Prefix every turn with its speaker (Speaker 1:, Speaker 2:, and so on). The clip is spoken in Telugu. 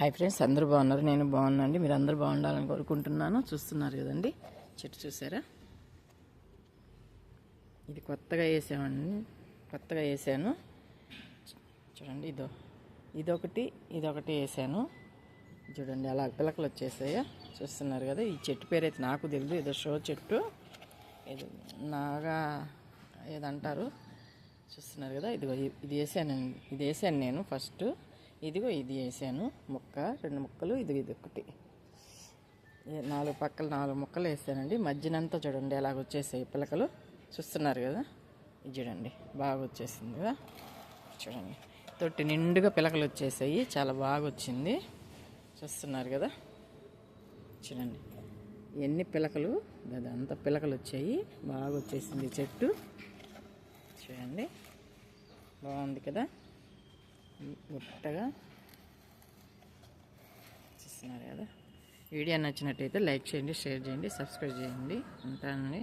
Speaker 1: హాయ్ ఫ్రెండ్స్, అందరూ బాగున్నారు. నేను బాగున్నానండి. మీరు అందరూ బాగుండాలని కోరుకుంటున్నాను. చూస్తున్నారు కదండి, చెట్టు చూసారా? ఇది కొత్తగా వేసాను. చూడండి, ఇదొకటి వేసాను. చూడండి, అలా పిలకలు వచ్చేసాయా? చూస్తున్నారు కదా. ఈ చెట్టు పేరు అయితే నాకు తెలియదు. ఏదో షో చెట్టు, ఇది నాగా ఏదంటారు. చూస్తున్నారు కదా. ఇది వేసాను నేను ఫస్ట్. ఇది వేసాను మొక్క, 2 ముక్కలు, ఇది ఒకటి, 4 పక్కలు 4 ముక్కలు వేసానండి. మధ్యనంతా చూడండి ఎలాగ వచ్చేసాయి పిలకలు. చూస్తున్నారు కదా, ఇది చూడండి బాగా వచ్చేసింది కదా. చూడండి, తొట్టి నిండుగా పిలకలు వచ్చేసాయి, చాలా బాగా వచ్చింది. చూస్తున్నారు కదా, చూడండి ఎన్ని పిలకలు, అంత పిలకలు వచ్చాయి, బాగా వచ్చేసింది చెట్టు. చూడండి, బాగుంది కదా, గుట్టగా. చూస్తున్నారు కదా. వీడియో నచ్చినట్టయితే లైక్ చేయండి, షేర్ చేయండి, సబ్స్క్రైబ్ చేయండి. ఉంటానండి.